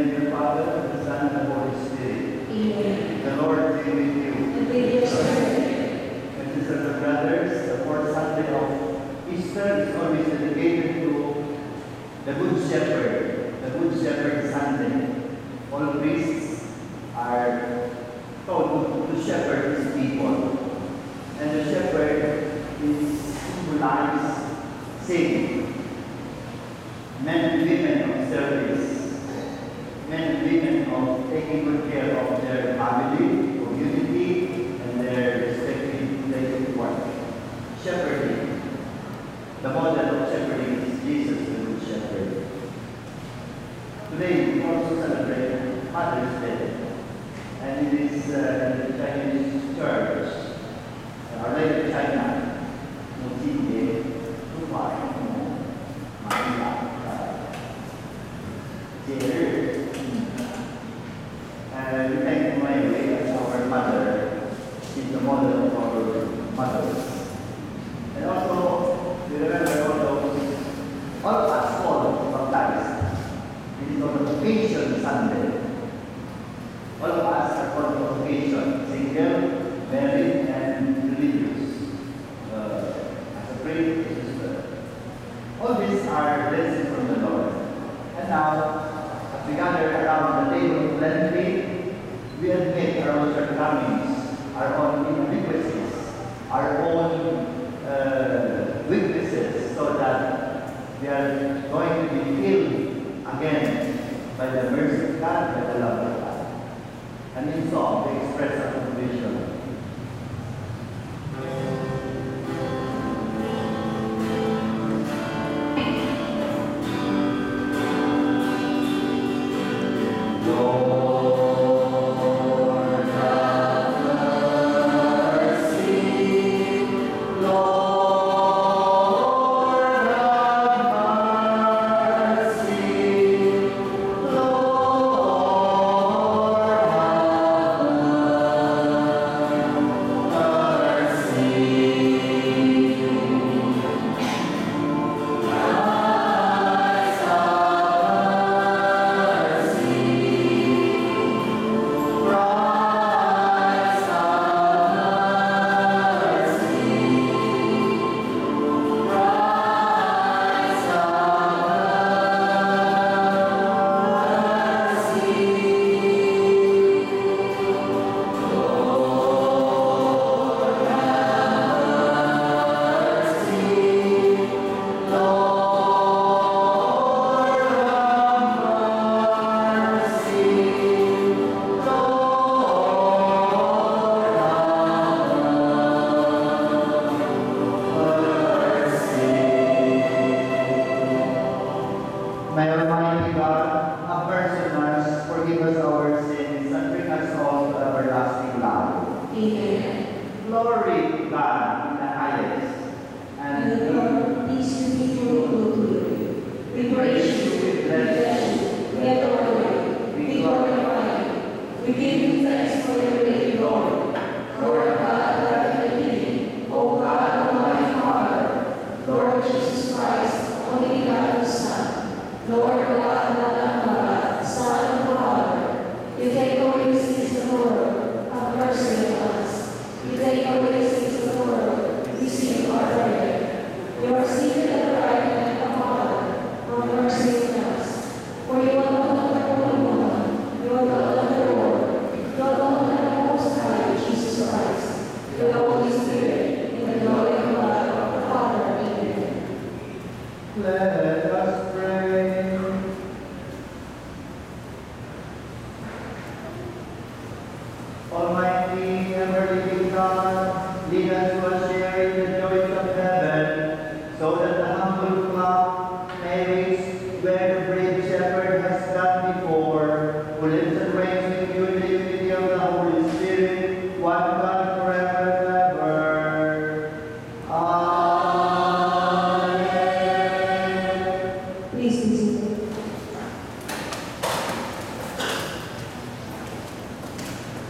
name of the Father, the Son, and the Holy Spirit. Amen. The Lord be with you. And with your spirit. And sisters and brothers, the fourth Sunday of Easter is always dedicated to the Good Shepherd Sunday. All priests are told to shepherd his people. And the shepherd is symbolized saving. Men and women of service, men and women of taking good care of their family, community, and their respective place of work. Shepherding. The model of shepherding is Jesus, the Good Shepherd. Today we also celebrate Father's Day, and it is in the Chinese church, Our Lady of China, Mujie, Tupai, Maria. And we thank Mary as our mother. She's the model of our mothers. And also, we remember all of us fall sometimes. It is on the vocation Sunday. All of us are called to vocation, single, married, and religious. As a priest, sister. All these are blessings from the Lord. And now, as we gather around the table of plenty, we admit our own shortcomings, our own inadequacies, our own weaknesses, so that we are going to be filled again by the mercy of God, by the love of God. And in song, we express our conviction. May Almighty God have mercy on us, forgive us our sins, and bring us all to everlasting life. Amen. Glory to God in the highest. And the Lord, peace to be fruitful to you. We praise you, we bless you, we adore you, we glorify you. We give you thanks for your great Lord. Lord God, that you beginning, O God, Almighty Father, Lord Jesus Christ, only begotten Son, Lord God, God, Son of the Father, you take away the sins of the world, have mercy on us. You take away the sins of the world, receive our prayer. You are seated at the right hand of the Father, have mercy on us. For you alone are the Holy One, you alone are the Lord, you alone are the Most High, Jesus Christ, with the Holy Spirit, in the glory of God, our Father. Amen. Let us pray. Almighty, ever-living God, lead us to a share in the joys of heaven, so that the humble flock may reach where the brave shepherd has gone before, who lives and reigns with you in the unity of the Holy Spirit, one God forever and ever. Amen. Please be seated.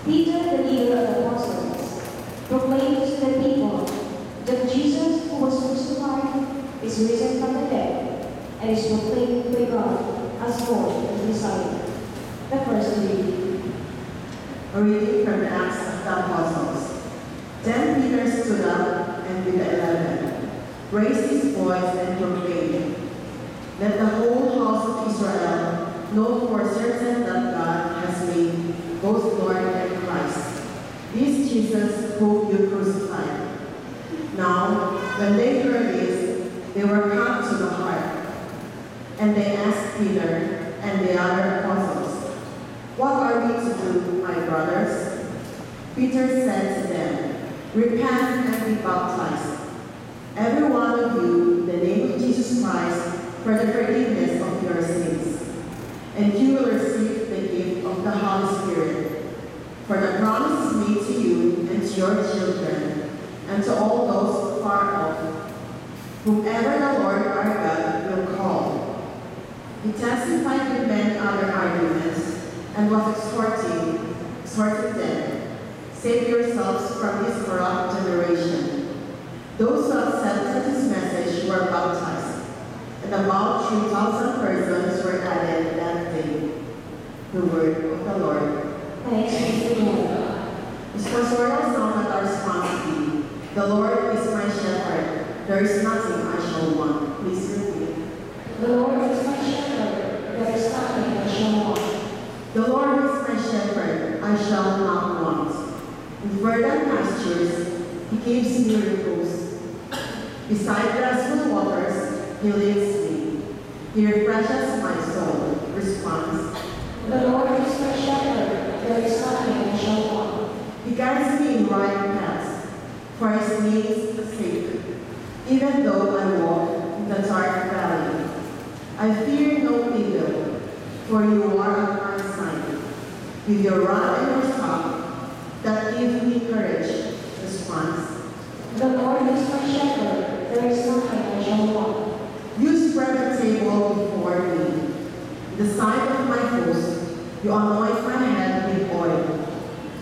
Peter, the leader of the apostles, proclaimed to the people that Jesus, who was crucified, is risen from the dead and is proclaimed by God as Lord and Messiah. A reading from the Acts of the Apostles. Then Peter stood up and with the 11 raised his voice and proclaimed, "Let the whole house of Israel know for certain that God has made both Lord and Christ, this Jesus whom you crucified." Now, when they heard this, they were cut to the heart. And they asked Peter and the other apostles, "What are we to do, my brothers?" Peter said to them, "Repent and be baptized, every one of you, in the name of Jesus Christ, for the forgiveness of your sins. And you will receive the gift of the Holy Spirit. For the promise is made to you and to your children, and to all those far off, whomever the Lord our God will call." He testified with many other arguments, and was exhorting them, "Save yourselves from this corrupt generation." Those who accepted his message were baptized, and about 3,000 persons were added that day. The word of the Lord. Thanks be to God. This pastoral song at our response be, "The Lord is my shepherd, there is nothing I shall want." Please repeat. The Lord is my shepherd, there is nothing I shall want. The Lord is my shepherd, I shall not want. In verdant pastures, he gives me repose. Beside graceful waters, he leads me. He refreshes my soul. Response. The Lord is my shepherd, there is nothing I shall want. He guides me in right paths, for his name's sake. Even though I walk in the dark valley, I fear no evil, for you are on my side. With your rod and your staff, that give me courage. Response. The Lord is my shepherd, there is nothing I shall want. You spread a table before me. In the sight of my foes, you anoint my head with oil.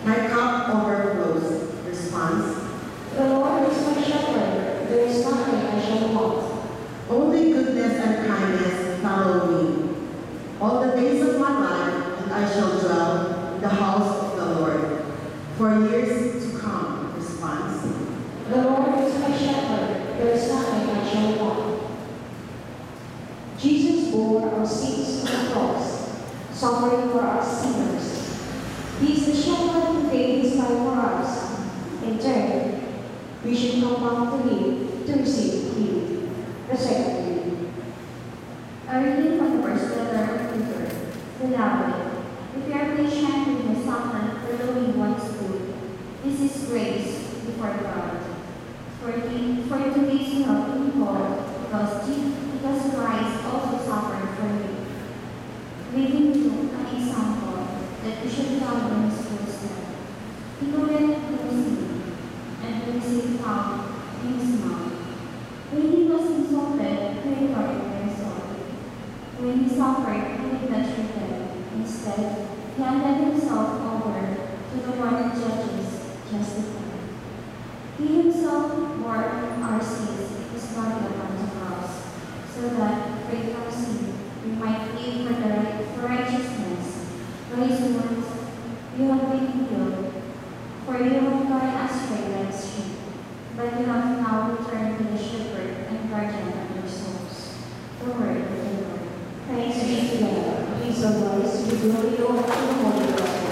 My cup overflows. Response. The Lord is my shepherd, there is nothing I shall want. Only goodness and kindness follow me all the days of my life, and I shall dwell in the house of the Lord for years to come. Response. The Lord is my shepherd, there is nothing I shall want. Jesus bore our sins on the cross, suffering for us sinners. He is the shepherd who gave his life for us. In turn, we should come back to him to receive healing. The second reading. A reading from the first letter of Peter. Beloved, if you are patient with my suffering following one's good, this is grace before God. For today's you have been called, because Christ also suffered for you, leaving you an example that you should follow in his footsteps. He committed no sin, and received found in his mouth. When he was insulted, he regarded their sorrow. When he suffered, he did not repent. Instead, he handed himself over to the one who judges justified. He himself bore our sins, his body upon the cross, so that, free from sin, we might live for righteousness. By his wounds, you have been healed, for you have gone astray like sheep, but you have now returned to the shepherd and guardian of your souls. The word of the Lord. Thanks be to God. Please rise to the glory of the Holy Gospel.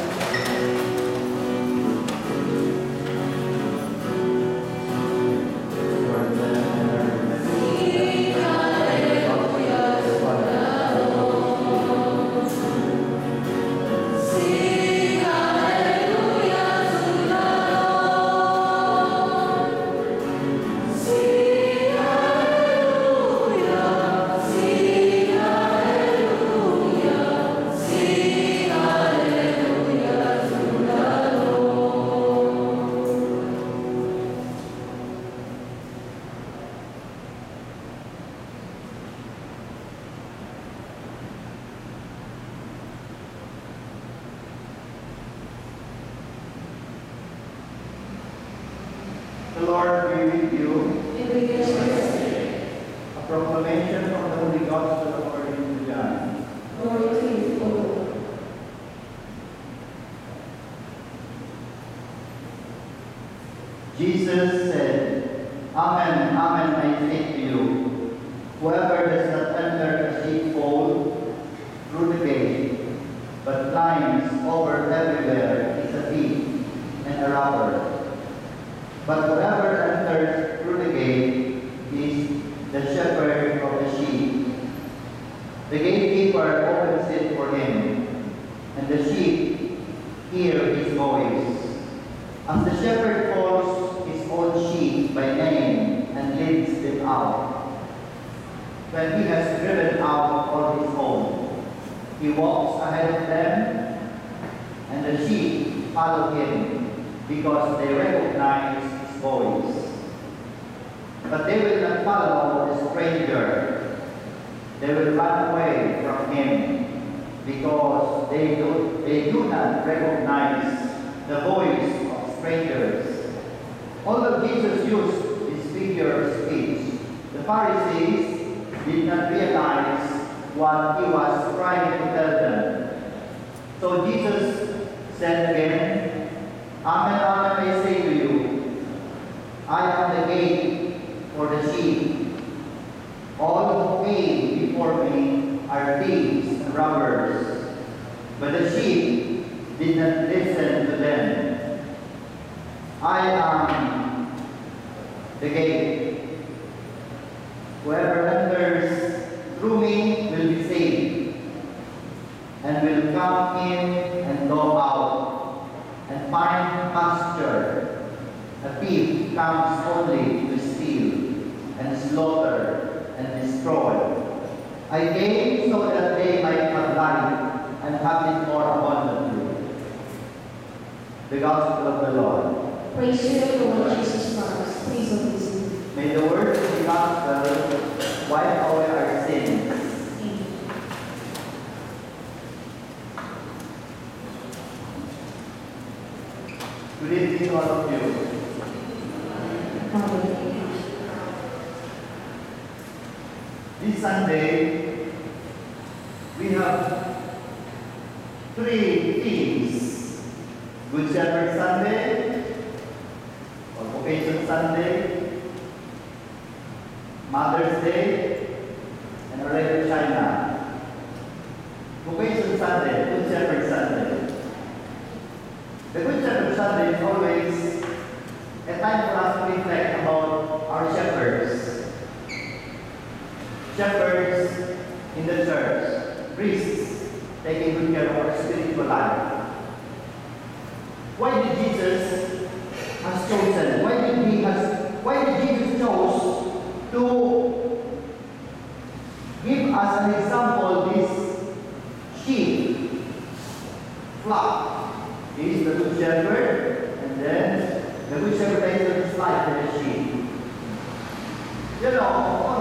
The Lord be with you. And with your spirit. A proclamation from the Holy Gospel according to John. Glory to you, O Lord. Jesus said, Amen, amen, I say to you, whoever does not enter a sheepfold through the gate, but climbs over everywhere is a thief and a robber. But whoever enters through the gate is the shepherd of the sheep. The gatekeeper opens it for him, and the sheep hear his voice. As the shepherd calls his own sheep by name and leads them out. When he has driven out all his own, he walks ahead of them, and the sheep follow him because they recognize his voice. But they will not follow the stranger. They will run away from him because they do not recognize the voice of strangers. Although Jesus used this figure of speech, the Pharisees did not realize what he was trying to tell them. So Jesus said again, Amen, amen, I say to you, I am the gate for the sheep. All who came before me are thieves and robbers, but the sheep did not listen to them. I am the gate. Whoever enters through me will be saved, and will come in and go out, and find pasture. A thief comes only to steal, and slaughter, and destroy. I came so that they might have life, and have it more abundantly. The Gospel of the Lord. Praise to the Lord Jesus Christ. Please don't listen. May the words of the Gospel wipe away our sins. Good evening to all of you. This Sunday, we have 3 themes. Good Shepherd Sunday, or Vocation Sunday, Mother's Day, and Array of China. Vocation Sunday, Good Shepherd Sunday. The Good Shepherd Sunday is always a time for us to reflect about our shepherds. Shepherds in the church, priests taking good care of our spiritual life. Why did Jesus has chosen? Why did Jesus chose to give us an example this sheep flock? He is the good shepherd, and then the good shepherd lays his life for the sheep. You know,